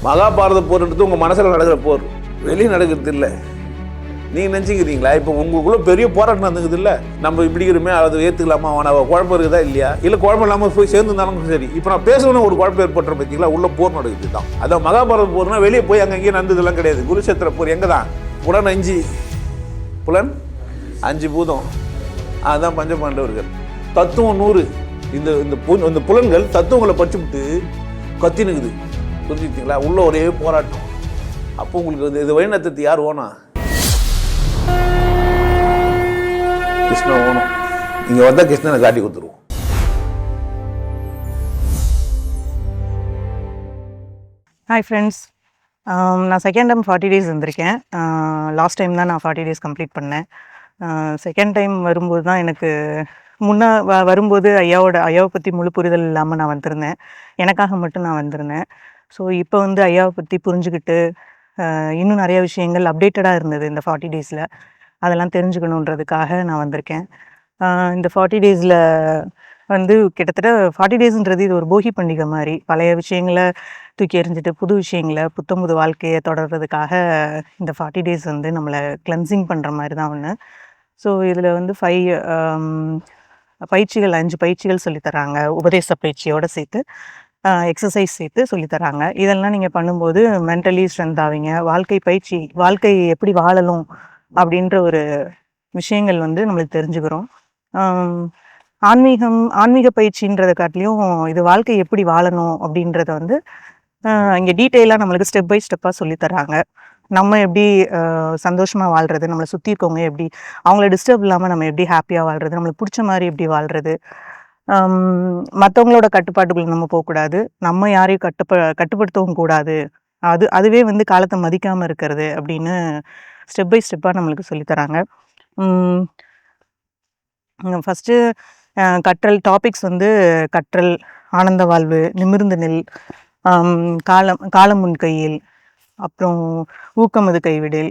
மகாபாரத போர்ன்றது உங்கள் மனசில் நடக்கிற போர், வெளியே நடக்கிறது இல்லை. நீங்கள் நினச்சிக்கிறீங்களா இப்போ உங்களுக்குள்ள பெரிய போராட்டம் நடந்துக்குது இல்லை, நம்ம இப்படிக்கிறோமே அதை ஏற்றுக்கலாமா, அவனை குழப்பம் இருக்குதா இல்லையா, இல்லை குழப்பம் இல்லாமல் போய் சேர்ந்துருந்தாலும் சரி. இப்போ நான் பேசணும்னு ஒரு குழப்பம் ஏற்பட்டுற பார்த்தீங்களா, உள்ள போர் நடக்குது தான். அதான் மகாபாரத போர்னா வெளியே போய் அங்கேயும் நடந்ததெல்லாம் கிடையாது. குருஷேத்திர போர் எங்கே தான், புலன் 5 பூதம், அதுதான் பஞ்சபாண்டவர்கள். தத்துவம் 100. இந்த புலன்கள் தத்துவங்களை படிச்சுவிட்டு கத்தினுக்குது, புரிஞ்சுக்கிட்டீங்களா? உள்ள ஒரே போராட்டம். அப்போ உங்களுக்கு இது வழிநடத்துறது யார் ஓனா? கிருஷ்ணன் ஓணும். இங்கே வந்தால் கிருஷ்ணனை காட்டி கொடுத்துருவோம். ஹாய் ஃப்ரெண்ட்ஸ், நான் செகண்ட் டைம் 40 days வந்திருக்கேன். லாஸ்ட் டைம் தான் நான் 40 days கம்ப்ளீட் பண்ணேன். செகண்ட் டைம் வரும்போது தான் எனக்கு வரும்போது ஐயாவை பற்றி முழு புரிதல் இல்லாமல் நான் வந்திருந்தேன். எனக்காக மட்டும் நான் வந்திருந்தேன். ஸோ இப்போ வந்து ஐயாவை பற்றி புரிஞ்சுக்கிட்டு இன்னும் நிறைய விஷயங்கள் அப்டேட்டடாக இருந்தது இந்த 40 daysல. அதெல்லாம் தெரிஞ்சுக்கணுன்றதுக்காக நான் வந்திருக்கேன். இந்த 40 daysல வந்து கிட்டத்தட்ட 40 daysன்றது இது ஒரு போகி பண்டிகை மாதிரி. பழைய விஷயங்களை தூக்கி எறிஞ்சிட்டு புது விஷயங்களை புத்தம்புது வாழ்க்கையை தொடர்றதுக்காக இந்த 40 days வந்து நம்மளை கிளென்சிங் பண்ணுற மாதிரி தான் ஒன்று. ஸோ இதில் வந்து 5 பயிற்சிகள் சொல்லித்தராங்க. உபதேச பயிற்சியோடு சேர்த்து எக்ஸசைஸ் சேர்த்து சொல்லித்தராங்க. இதெல்லாம் நீங்கள் பண்ணும்போது மென்டலி ஸ்ட்ரென்த் ஆவீங்க. வாழ்க்கை எப்படி வாழணும் அப்படின்ற ஒரு விஷயங்கள் வந்து நம்மளுக்கு தெரிஞ்சுக்கிறோம். ஆன்மீக பயிற்சின்றதை காட்டிலையும் இது வாழ்க்கை எப்படி வாழணும் அப்படின்றத வந்து இங்கே டீட்டெயிலாக நம்மளுக்கு ஸ்டெப் பை ஸ்டெப்பாக சொல்லித்தராங்க. நம்ம எப்படி சந்தோஷமாக வாழ்கிறது, நம்மளை சுற்றி இருக்கவங்க எப்படி, அவங்கள டிஸ்டர்ப் இல்லாமல் நம்ம எப்படி ஹாப்பியாக வாழ்கிறது, நம்மளுக்கு பிடிச்ச மாதிரி எப்படி வாழ்கிறது, மற்றவங்களோட கட்டுப்பாட்டுக்குள்ள நம்ம போகக்கூடாது, நம்ம யாரையும் கட்டுப்படுத்தவும் கூடாது, அதுவே வந்து காலத்தை மதிக்காமல் இருக்கிறது அப்படின்னு ஸ்டெப் பை ஸ்டெப்பாக நம்மளுக்கு சொல்லித்தராங்க. ஃபஸ்ட்டு கற்றல் டாபிக்ஸ் வந்து கற்றல், ஆனந்த வாழ்வு, நிமிர்ந்து நெல், காலம் முன் கையில், அப்புறம் ஊக்கமது கைவிடல்,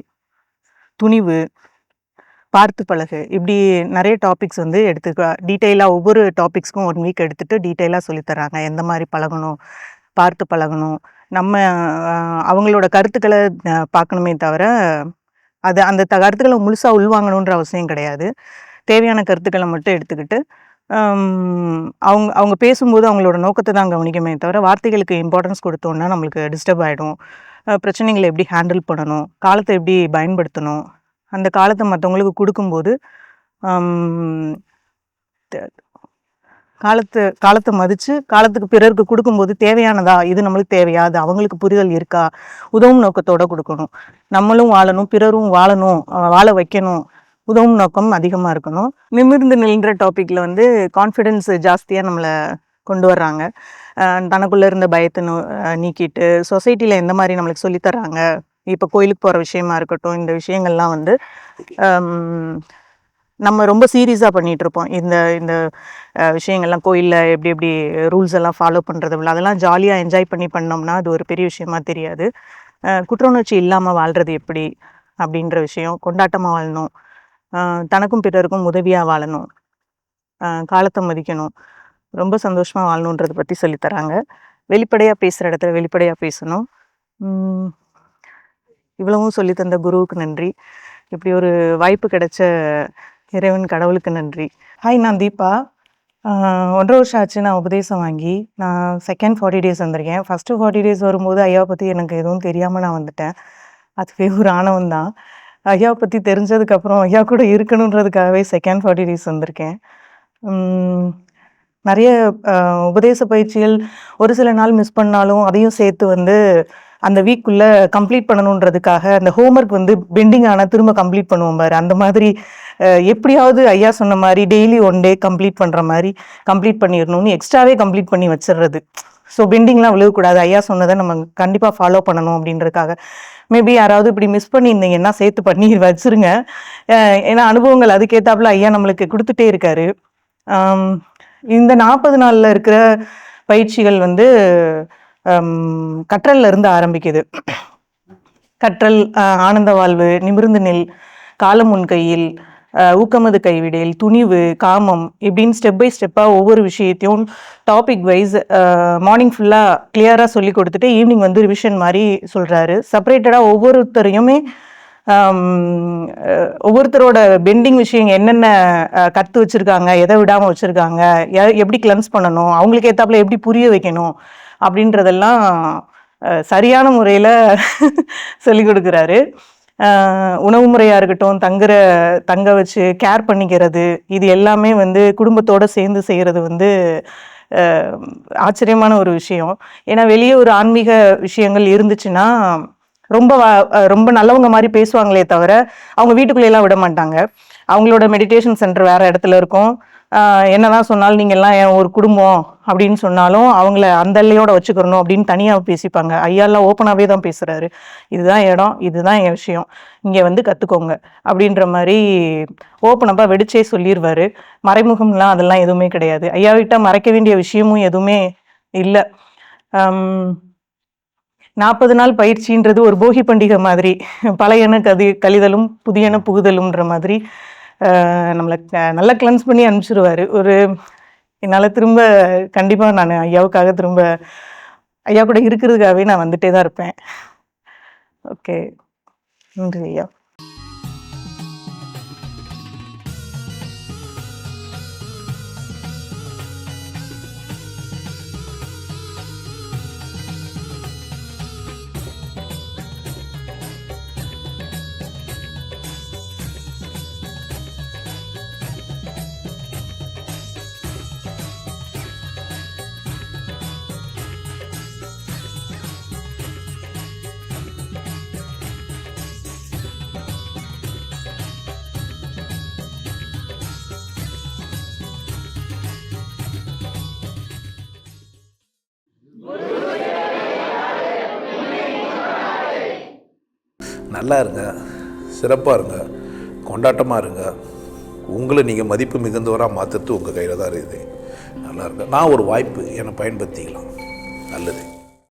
துணிவு, பார்த்து பழகு, இப்படி நிறைய டாபிக்ஸ் வந்து டீட்டெயிலாக ஒவ்வொரு டாபிக்ஸ்க்கும் 1 week எடுத்துகிட்டு டீட்டெயிலாக சொல்லித்தராங்க. எந்த மாதிரி பழகணும், பார்த்து பழகணும், நம்ம அவங்களோட கருத்துக்களை பார்க்கணுமே தவிர அந்த கருத்துக்களை முழுசாக உள்வாங்கணுன்ற அவசியம் கிடையாது. தேவையான கருத்துக்களை மட்டும் எடுத்துக்கிட்டு அவங்க பேசும்போது அவங்களோட நோக்கத்தை தான் கவனிக்கமே தவிர வார்த்தைகளுக்கு இம்பார்ட்டன்ஸ் கொடுத்தோன்னா நம்மளுக்கு டிஸ்டர்ப் ஆகிடும். பிரச்சனைகளை எப்படி ஹேண்டில் பண்ணணும், காலத்தை எப்படி பயன்படுத்தணும், அந்த காலத்தை மற்றவங்களுக்கு கொடுக்கும்போது காலத்தை மதித்து காலத்துக்கு பிறருக்கு கொடுக்கும்போது தேவையானதா, இது நம்மளுக்கு தேவையா, அது அவங்களுக்கு புரிதல் இருக்கா, உதவும் நோக்கத்தோடு கொடுக்கணும். நம்மளும் வாழணும், பிறரும் வாழ வைக்கணும், உதவும் நோக்கம் அதிகமாக இருக்கணும். நிமிர்ந்து நின்ற டாப்பிக்கில் வந்து கான்ஃபிடென்ஸ் ஜாஸ்தியாக நம்மளை கொண்டு வர்றாங்க. தனக்குள்ளே இருந்த பயத்தை நீக்கிட்டு சொசைட்டியில் எந்த மாதிரி நம்மளுக்கு சொல்லித்தராங்க. இப்போ கோயிலுக்கு போகிற விஷயமா இருக்கட்டும், இந்த விஷயங்கள்லாம் வந்து நம்ம ரொம்ப சீரியஸாக பண்ணிகிட்ருப்போம். இந்த விஷயங்கள்லாம் கோயிலில் எப்படி ரூல்ஸ் எல்லாம் ஃபாலோ பண்ணுறது இல்லை, அதெல்லாம் ஜாலியாக என்ஜாய் பண்ணோம்னா அது ஒரு பெரிய விஷயமா தெரியாது. குற்ற உணர்ச்சி இல்லாமல் வாழ்கிறது எப்படி அப்படின்ற விஷயம், கொண்டாட்டமாக வாழணும், தனக்கும் பிறருக்கும் உதவியாக வாழணும், காலத்தை மதிக்கணும், ரொம்ப சந்தோஷமாக வாழணுன்றதை பற்றி சொல்லித்தராங்க. வெளிப்படையாக பேசுகிற இடத்துல வெளிப்படையாக பேசணும். இவ்வளவும் சொல்லி தந்த குருவுக்கு நன்றி. இப்படி ஒரு வாய்ப்பு கிடைச்ச இறைவன் கடவுளுக்கு நன்றி. ஹாய், நான் தீபா. 1.5 வருஷம் ஆச்சு நான் உபதேசம் வாங்கி. நான் செகண்ட் 40 days வந்திருக்கேன். ஃபஸ்ட்டு 40 days வரும்போது ஐயாவை பற்றி எனக்கு எதுவும் தெரியாமல் நான் வந்துட்டேன். அதுவே ஒரு ஆணவம் தான். ஐயாவை பற்றி தெரிஞ்சதுக்கப்புறம் ஐயா கூட இருக்கணுன்றதுக்காகவே செகண்ட் 40 days வந்திருக்கேன். நிறைய உபதேச பயிற்சிகள் ஒரு சில நாள் மிஸ் பண்ணாலும் அதையும் சேர்த்து வந்து அந்த வீக்குள்ளே கம்ப்ளீட் பண்ணணுன்றதுக்காக அந்த ஹோம்ஒர்க் வந்து பெண்டிங் ஆனால் திரும்ப கம்ப்ளீட் பண்ணுவோம் பாரு, அந்த மாதிரி எப்படியாவது ஐயா சொன்ன மாதிரி டெய்லி 1 day கம்ப்ளீட் பண்ணுற மாதிரி கம்ப்ளீட் பண்ணிடணும்னு எக்ஸ்ட்ராவே கம்ப்ளீட் பண்ணி வச்சிடுறது. ஸோ பெண்டிங்லாம் விழுகக்கூடாது, ஐயா சொன்னதை நம்ம கண்டிப்பாக ஃபாலோ பண்ணணும் அப்படின்றதுக்காக. மேபி யாராவது இப்படி மிஸ் பண்ணியிருந்தீங்கன்னா சேர்த்து பண்ணி வச்சுருங்க. ஏன்னா அனுபவங்கள் அதுக்கேற்றாப்புல ஐயா நம்மளுக்கு கொடுத்துட்டே இருக்காரு. இந்த 40 நாளில் இருக்கிற பயிற்சிகள் வந்து கற்றல்ல இருந்து ஆரம்பிக்குது. கற்றல், ஆனந்த வாழ்வு, நிமிர்ந்து நெல், காலம் முன் கையில், ஊக்கமது கைவிடேல், துணிவு, காமம் இப்படின்னு ஸ்டெப் பை ஸ்டெப்பாக ஒவ்வொரு விஷயத்தையும் டாபிக் வைஸ் மார்னிங் ஃபுல்லாக கிளியராக சொல்லி கொடுத்துட்டு ஈவினிங் வந்து ரிவிஷன் மாதிரி சொல்கிறாரு. செப்பரேட்டடாக ஒவ்வொருத்தரையுமே ஒவ்வொருத்தரோட பெண்டிங் விஷயம் என்னென்ன கற்று வச்சுருக்காங்க, எதை விடாமல் வச்சுருக்காங்க, எப்படி கிளென்ஸ் பண்ணணும், அவங்களுக்கு ஏற்றாப்புல எப்படி புரிய வைக்கணும் அப்படின்றதெல்லாம் சரியான முறையில் சொல்லி கொடுக்குறாரு. உணவு முறையாக இருக்கட்டும், தங்க வச்சு கேர் பண்ணிக்கிறது, இது எல்லாமே வந்து குடும்பத்தோடு சேர்ந்து செய்கிறது வந்து ஆச்சரியமான ஒரு விஷயம். ஏன்னா வெளியே ஒரு ஆன்மீக விஷயங்கள் இருந்துச்சுன்னா ரொம்ப நல்லவங்க மாதிரி பேசுவாங்களே தவிர அவங்க வீட்டுக்குள்ளேயெல்லாம் விட மாட்டாங்க. அவங்களோட மெடிடேஷன் சென்டர் வேறு இடத்துல இருக்கும். என்னதான் சொன்னாலும் நீங்கள் எல்லாம் ஒரு குடும்பம் அப்படின்னு சொன்னாலும் அவங்கள அந்த எல்லையோட வச்சுக்கிறணும் அப்படின்னு தனியாக பேசிப்பாங்க. ஐயாலாம் ஓப்பனாகவே தான் பேசுகிறாரு. இதுதான் இடம், இதுதான் என் விஷயம், இங்கே வந்து கற்றுக்கோங்க அப்படின்ற மாதிரி ஓப்பனப்பாக வெடிச்சே சொல்லிடுவார். மறைமுகம்லாம் அதெல்லாம் எதுவுமே கிடையாது. ஐயாவிட்ட மறைக்க வேண்டிய விஷயமும் எதுவுமே இல்லை. 40 நாள் பயிற்சின்றது ஒரு போகி பண்டிகை மாதிரி, பழையன கழிதலும் புதியன புகுதலும்ன்ற மாதிரி நம்மளை நல்லா கிளென்ஸ் பண்ணி அனுப்பிச்சிடுவார். என்னால் திரும்ப கண்டிப்பாக நான் ஐயாவுக்காக திரும்ப ஐயா கூட இருக்கிறதுக்காகவே நான் வந்துட்டே தான் இருப்பேன். ஓகே, நன்றி ஐயா. நல்லா இருங்க, சிறப்பாக இருங்க, கொண்டாட்டமாக இருங்க. உங்களை நீங்கள் மதிப்பு மிகுந்தவராக மாற்றுறது உங்கள் கையில் தான் இருக்குது. நல்லா இருங்க. நான் ஒரு வாய்ப்பு என்னை பயன்படுத்திக்கலாம். நல்லது.